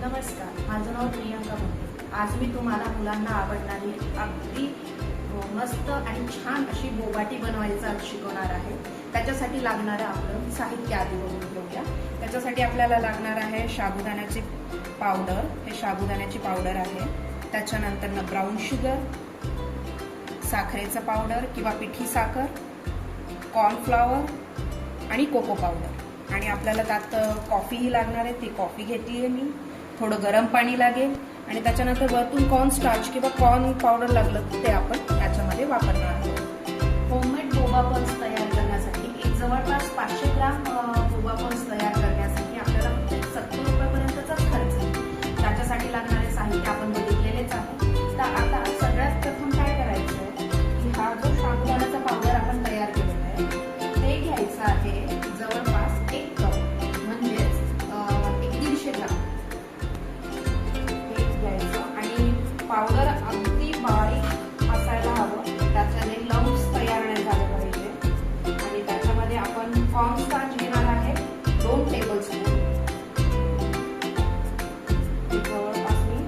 नमस्कार, माझं नाव प्रियंका भोटे। आज मी तुम्हाला मुलांना आवडणारी अगदी मस्त आणि छान अशी बोबाटी बनवायचा शिकवणार आहे। त्याच्यासाठी लागणारं आपलं साहित्य आधी बघून घेऊया। त्याच्यासाठी आपल्याला लागणार आहे साबुदाण्याची पावडर, हे साबुदाण्याची पावडर आहे। त्याच्यानंतर ब्राऊन शुगर, साखरेचं पावडर किंवा पिठी साखर, कॉर्नफ्लॉवर आणि कोको पावडर। आणि आपल्याला त्यात कॉफीही लागणार आहे, ती कॉफी घेतलीये मी। थोडं गरम पाणी लागेल आणि त्याच्यानंतर वरतून कॉर्न स्टार्च किंवा कॉर्न पावडर लागलं ते आपण त्याच्यामध्ये वापरणार आहोत। होममेड बोबा पल्स तयार करण्यासाठी जवळपास 500 ग्राम बोबा पल्स तयार करण्यासाठी आपल्याला फक्त 70 रुपयापर्यंतचाच खर्च आहे। त्याच्यासाठी लागणारे साहित्य आपण बघितलेलेच आहे। तर आता सगळ्यात प्रथम काय करायचं आहे की हा जो साबुदाण्याचा पावडर आपण तयार केलेला आहे ते घ्यायचं आहे जवळपास 1 कप, म्हणजेच 150 ग्राम घ्यायचं। आणि पावडर अगदी बारीक असायला हवं, त्याच्याने लम्प्स तयार नाही झाले पाहिजे। आणि त्याच्यामध्ये आपण कॉर्न स्टार्च घेणार आहे 2 टेबलस्पून। जवळपास मी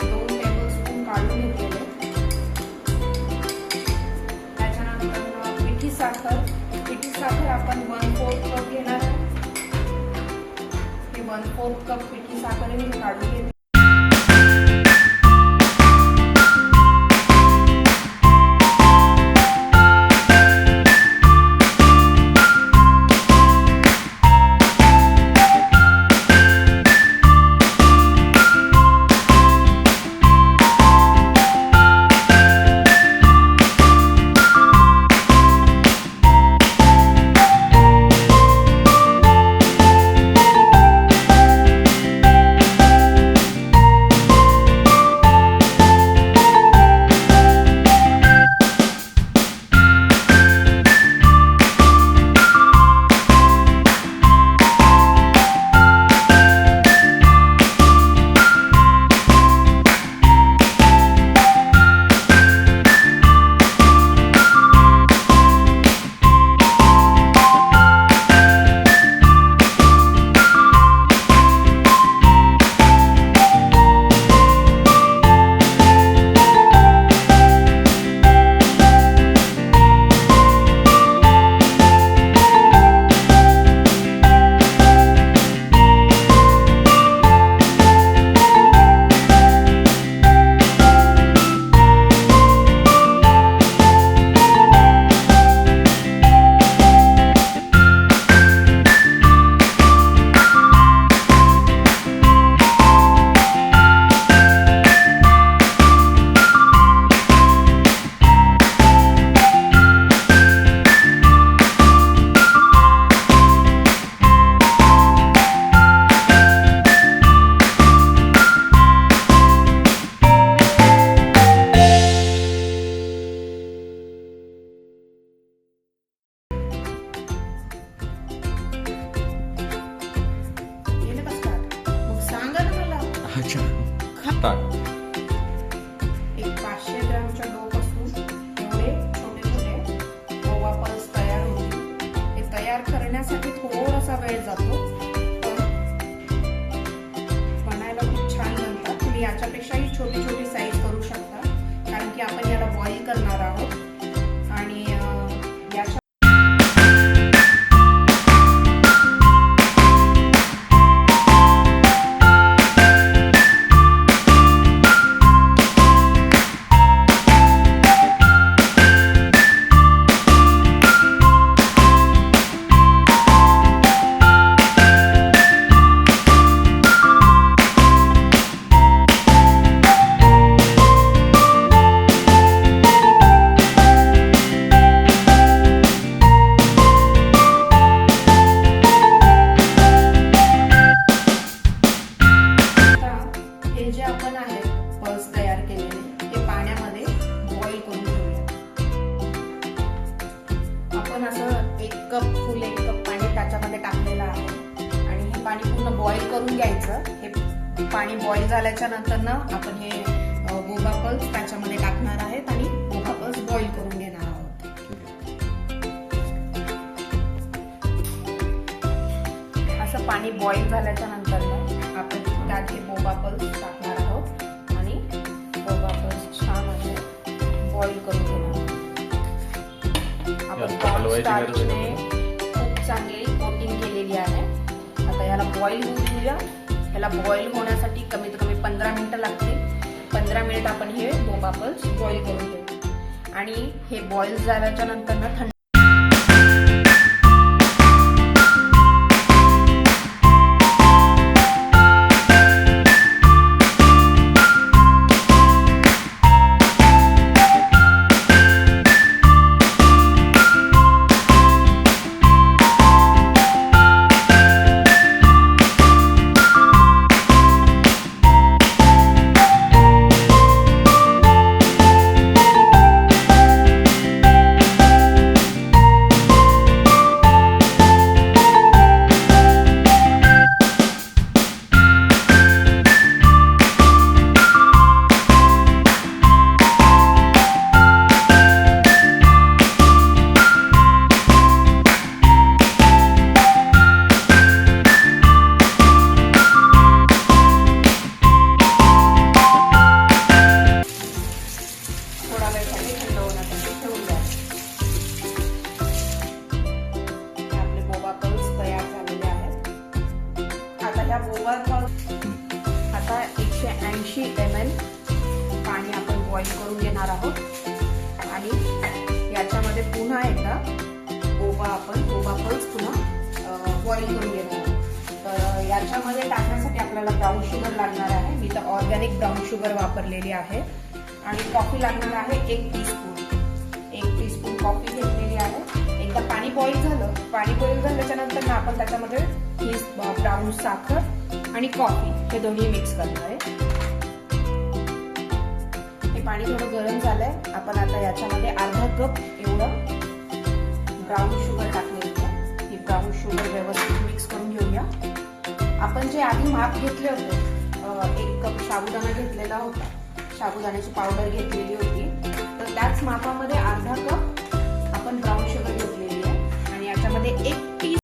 2 टेबलस्पून काढून घेतलेले। त्याच्यानंतर पिठी साखर आपण 1/4 कप घेणार आहे। हे 1/4 कप पिठी साखर मी काढून घेतली। एक 500 ग्रामच्या डोपासून एवढे छोटे छोटे बोबा पल्स तयार होतील। हे तयार करण्यासाठी थोडासा वेळ जातो, पण बनायला खूप छान बनतात। तुम्ही याच्यापेक्षाही छोटी छोटी साईज करू शकता, कारण की आपण याला बॉईल करणार आहोत। आणि याच्या जे आपण आहे पल्स तयार केलेले ते पाण्यामध्ये बॉईल करून घेऊया। आपण असं 1 कप पाणी त्याच्यामध्ये टाकलेलं आहे आणि हे पाणी पूर्ण बॉईल करून घ्यायचं। हे पाणी बॉईल झाल्याच्या नंतर ना आपण हे बोबा पल्स त्याच्यामध्ये टाकणार आहेत आणि बोबा पल्स बॉईल करून घेणार आहोत। असं पाणी बॉईल झाल्याच्या नंतर ना आपण त्यात स्टार्चने खूप चांगली कोटिंग केलेली आहे. आता याला बॉईल होऊ देऊया. याला बॉईल होण्यासाठी कमीत कमी 15 मिनिटं लागते. 15 मिनिट आपण हे बोबा पल्स बॉईल करून घेऊ आणि हे बॉईल झाल्याच्या नंतर ना थंड आता 180 ml पाणी आपण बॉईल करून घेणार आहोत आणि याच्यामध्ये पुन्हा एकदा बोबा पल्स पुन्हा बॉईल करून घेणार आहोत. तर याच्यामध्ये टाकण्यासाठी आपल्याला ब्राऊन शुगर लागणार आहे. मी तर ऑर्गॅनिक ब्राऊन शुगर वापरलेली आहे आणि कॉफी लागणार आहे 1 टीस्पून कॉफी घेतलेली आहे. एकदा पाणी बॉईल झाल्याच्या नंतर ना आपण त्याच्यामध्ये ही ब्राऊन साखर आणि कॉफी हे दोन्ही मिक्स करणार आहे. हे पाणी थोडं गरम झालंय. आपण आता याच्यामध्ये अर्धा कप एवढं ब्राऊन शुगर टाकलेलं आहे. ही ब्राऊन शुगर व्यवस्थित मिक्स करून घेऊया. आपण जे आधी माप घेतले होते 1 कप साबुदाणा घेतलेला होता, साबुदाण्याची पावडर घेतलेली होती, तर त्याच मापामध्ये अर्धा कप आपण ब्राऊन शुगर घेतलेली आहे आणि याच्यामध्ये 1